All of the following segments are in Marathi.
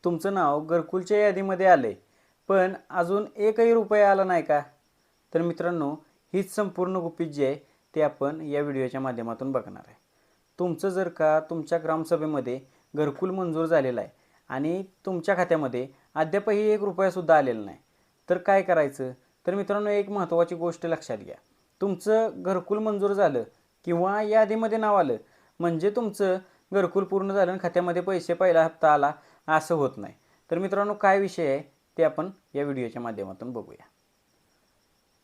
तुमचं नाव घरकुलच्या यादीमध्ये आले पण अजून एकही रुपया आला नाही का? तर मित्रांनो, हीच संपूर्ण गुपित जी आहे ते आपण या व्हिडिओच्या माध्यमातून बघणार आहे. तुमचं जर का तुमच्या ग्रामसभेमध्ये घरकुल मंजूर झालेलं आहे आणि तुमच्या खात्यामध्ये अद्यापही एक रुपयासुद्धा आलेला नाही, तर काय करायचं? तर मित्रांनो, एक महत्त्वाची गोष्ट लक्षात घ्या. तुमचं घरकुल मंजूर झालं किंवा यादीमध्ये नाव आलं म्हणजे तुमचं घरकुल पूर्ण झालं आणि खात्यामध्ये पैसे पहिला हप्ता आला असं होत नाही. तर मित्रांनो, काय विषय आहे ते आपण या व्हिडिओच्या माध्यमातून बघूया.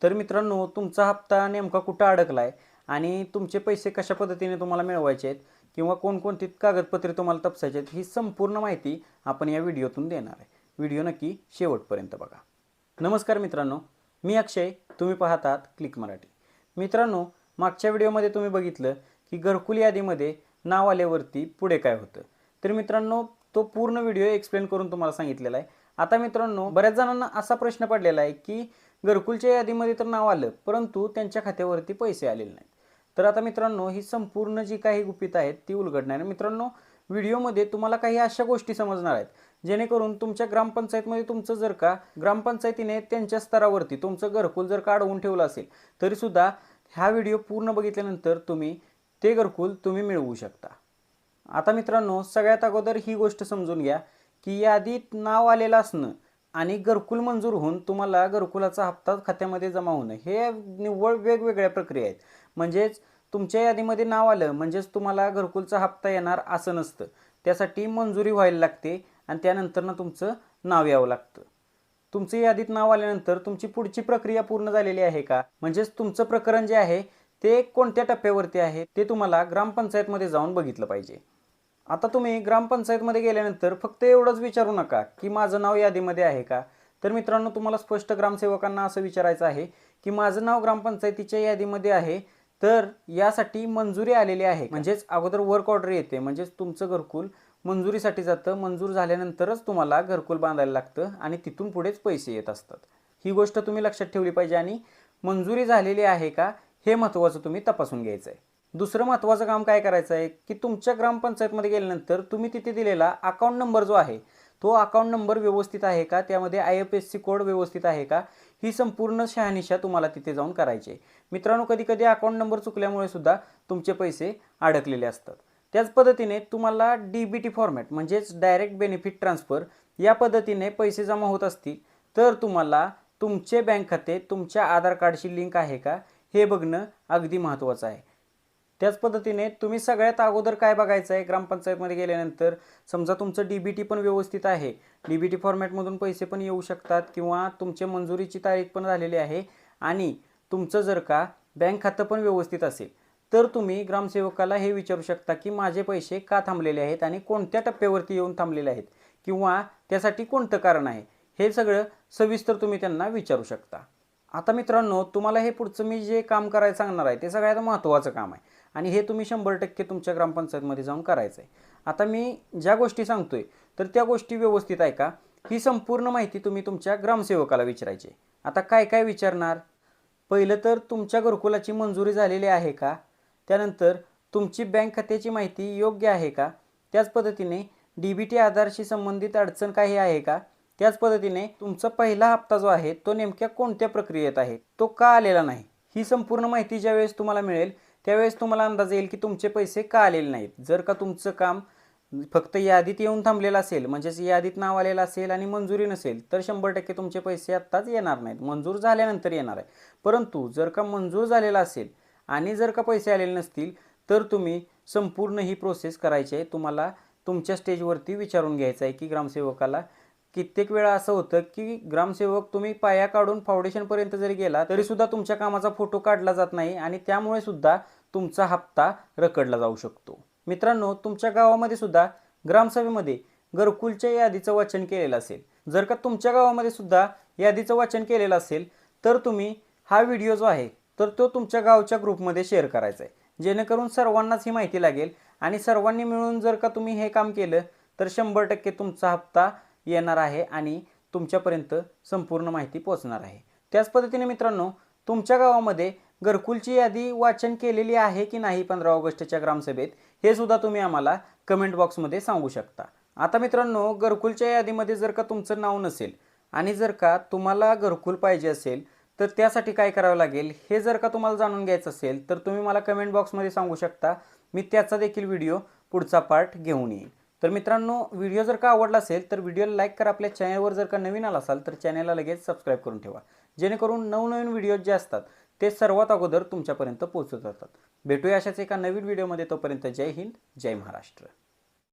तर मित्रांनो, तुमचा हप्ता नेमका कुठं अडकला आहे आणि तुमचे पैसे कशा पद्धतीने तुम्हाला मिळवायचे आहेत किंवा कोणकोणती कागदपत्रे तुम्हाला तपासायची आहेत, ही संपूर्ण माहिती आपण या व्हिडिओतून देणार आहे. व्हिडिओ नक्की शेवटपर्यंत बघा. नमस्कार मित्रांनो, मी अक्षय, तुम्ही पाहतात क्लिक मराठी. मित्रांनो, मागच्या व्हिडिओमध्ये तुम्ही बघितलं की घरकुल यादीमध्ये नाव आल्यावरती पुढे काय होतं. तर मित्रांनो, तो पूर्ण व्हिडिओ एक्सप्लेन करून तुम्हाला सांगितलेला आहे. आता मित्रांनो, बऱ्याच जणांना असा प्रश्न पडलेला आहे की घरकुलच्या यादीमध्ये तर नाव आलं परंतु त्यांच्या खात्यावरती पैसे आलेले नाहीत. तर आता मित्रांनो, ही संपूर्ण जी काही गुपित आहेत ती उलगडणार आहे. मित्रांनो, व्हिडिओमध्ये तुम्हाला काही अशा गोष्टी समजणार आहेत जेणेकरून तुमच्या ग्रामपंचायतमध्ये तुमचं जर का ग्रामपंचायतीने त्यांच्या स्तरावरती तुमचं घरकुल जर का अडवून ठेवलं असेल तरीसुद्धा हा व्हिडिओ पूर्ण बघितल्यानंतर तुम्ही ते घरकुल तुम्ही मिळवू शकता. आता मित्रांनो, सगळ्यात अगोदर ही गोष्ट समजून घ्या की यादीत नाव आलेलं असणं आणि घरकुल मंजूर होऊन तुम्हाला घरकुलाचा हप्ता खात्यामध्ये जमा होणं हे निव्वळ वेगवेगळ्या प्रक्रिया आहेत. म्हणजेच तुमच्या यादीमध्ये नाव आलं म्हणजेच तुम्हाला घरकुलचा हप्ता येणार असं नसतं. त्यासाठी मंजुरी व्हायला लागते आणि त्यानंतरनं तुमचं नाव यावं लागतं. तुमचं यादीत नाव आल्यानंतर तुमची पुढची प्रक्रिया पूर्ण झालेली आहे का, म्हणजेच तुमचं प्रकरण जे आहे ते कोणत्या टप्प्यावरती आहे ते तुम्हाला ग्रामपंचायतमध्ये जाऊन बघितलं पाहिजे. आता तुम्ही ग्रामपंचायतमध्ये गेल्यानंतर फक्त एवढंच विचारू नका की माझं नाव यादीमध्ये आहे का. तर मित्रांनो, तुम्हाला स्पष्ट ग्रामसेवकांना असं विचारायचं आहे की माझं नाव ग्रामपंचायतीच्या यादीमध्ये आहे, तर यासाठी मंजुरी आलेली आहे. म्हणजेच अगोदर वर्क ऑर्डर येते, म्हणजेच तुमचं घरकुल मंजुरीसाठी जातं. मंजूर झाल्यानंतरच तुम्हाला घरकुल बांधायला लागतं आणि तिथून पुढेच पैसे येत असतात. ही गोष्ट तुम्ही लक्षात ठेवली पाहिजे आणि मंजुरी झालेली आहे का हे महत्त्वाचं तुम्ही तपासून घ्यायचं आहे. दुसरं महत्त्वाचं काम काय करायचं आहे की तुमच्या ग्रामपंचायतमध्ये गेल्यानंतर तुम्ही तिथे दिलेला अकाउंट नंबर जो आहे तो अकाउंट नंबर व्यवस्थित आहे का, त्यामध्ये IFSC कोड व्यवस्थित आहे का, ही संपूर्ण शहानिशा तुम्हाला तिथे जाऊन करायची आहे. मित्रांनो, कधी कधी अकाउंट नंबर चुकल्यामुळे सुद्धा तुमचे पैसे अडकलेले असतात. त्याच पद्धतीने तुम्हाला DBT फॉर्मॅट म्हणजेच डायरेक्ट बेनिफिट ट्रान्सफर या पद्धतीने पैसे जमा होत असतील तर तुम्हाला तुमचे बँक खाते तुमच्या आधार कार्डशी लिंक आहे का हे बघणं अगदी महत्त्वाचं आहे. त्याच पद्धतीने तुम्ही सगळ्यात अगोदर काय बघायचं आहे, ग्रामपंचायतमध्ये गेल्यानंतर समजा तुमचं DBT पण व्यवस्थित आहे, DBT फॉर्मॅटमधून पैसे पण येऊ शकतात किंवा तुमचे मंजुरीची तारीख पण झालेली आहे आणि तुमचं जर का बँक खातं पण व्यवस्थित असेल तर तुम्ही ग्रामसेवकाला हे विचारू शकता की माझे पैसे का थांबलेले आहेत आणि कोणत्या टप्प्यावरती येऊन थांबलेले आहेत किंवा त्यासाठी कोणतं कारण आहे, हे सगळं सविस्तर तुम्ही त्यांना विचारू शकता. आता मित्रांनो, तुम्हाला हे पुढचं मी जे काम करायला सांगणार आहे ते सगळ्यात महत्त्वाचं काम आहे आणि हे तुम्ही 100% तुमच्या ग्रामपंचायतमध्ये जाऊन करायचं आहे. आता मी ज्या गोष्टी सांगतोय तर त्या गोष्टी व्यवस्थित आहे का, ही संपूर्ण माहिती तुम्ही तुमच्या ग्रामसेवकाला विचारायची. आता काय काय विचारणार? पहिलं तर तुमच्या घरकुलाची मंजुरी झालेली आहे का, त्यानंतर तुमची बँक खात्याची माहिती योग्य आहे का, त्याच पद्धतीने DBT आधारशी संबंधित अडचण काही आहे का, त्याच पद्धतीने तुमचा पहिला हप्ता जो आहे तो नेमक्या कोणत्या प्रक्रियेत आहे, तो का आलेला नाही, ही संपूर्ण माहिती ज्यावेळेस तुम्हाला मिळेल त्यावेळेस तुम्हाला अंदाज येईल की तुमचे पैसे का आलेले नाहीत. जर का तुमचं काम फक्त यादीत येऊन थांबलेलं असेल म्हणजेच यादीत नाव आलेलं असेल आणि मंजुरी नसेल तर 100% तुमचे पैसे आत्ताच येणार नाहीत, मंजूर झाल्यानंतर येणार आहे. परंतु जर का मंजूर झालेला असेल आणि जर का पैसे आलेले नसतील तर तुम्ही संपूर्ण ही प्रोसेस करायची आहे. तुम्हाला तुमच्या स्टेजवरती विचारून घ्यायचं आहे की ग्रामसेवकाला. कित्येक वेळा असं होतं की ग्रामसेवक तुम्ही पाया काढून फाउंडेशनपर्यंत जरी गेला तरीसुद्धा तुमच्या कामाचा फोटो काढला जात नाही आणि त्यामुळे सुद्धा तुमचा हप्ता रखडला जाऊ शकतो. मित्रांनो, तुमच्या गावामध्ये सुद्धा ग्रामसभेमध्ये घरकुलच्या यादीचं वाचन केलेलं असेल, जर का तुमच्या गावामध्ये सुद्धा यादीचं वाचन केलेलं असेल तर तुम्ही हा व्हिडिओ जो आहे तर तो तुमच्या गावच्या ग्रुपमध्ये शेअर करायचा आहे, जेणेकरून सर्वांनाच ही माहिती लागेल आणि सर्वांनी मिळून जर का तुम्ही हे काम केलं तर 100% तुमचा हप्ता येणार आहे आणि तुमच्यापर्यंत संपूर्ण माहिती पोहोचणार आहे. त्याच पद्धतीने मित्रांनो, तुमच्या गावामध्ये घरकुलची यादी वाचन केलेली आहे की नाही 15 ऑगस्टच्या ग्रामसभेत हे सुद्धा तुम्ही आम्हाला कमेंट बॉक्समध्ये सांगू शकता. आता मित्रांनो, घरकुलच्या यादीमध्ये जर का तुमचं नाव नसेल आणि जर का तुम्हाला घरकुल पाहिजे असेल तर त्यासाठी काय करावं लागेल हे जर का तुम्हाला जाणून घ्यायचं असेल तर तुम्ही मला कमेंट बॉक्समध्ये सांगू शकता. मी त्याचा देखील व्हिडिओ पुढचा पार्ट घेऊन येईन. तर मित्रांनो, व्हिडिओ जर का आवडला असेल तर व्हिडिओला लाईक करा. आपल्या चॅनलवर जर का नवीन आला असाल तर चॅनलला लगेच सबस्क्राईब करून ठेवा, जेणेकरून नवनवीन व्हिडिओज जे असतात ते सर्वात अगोदर तुमच्यापर्यंत पोहोचत जातात. भेटूया अशाच एका नवीन व्हिडिओमध्ये. तोपर्यंत जय हिंद, जय महाराष्ट्र.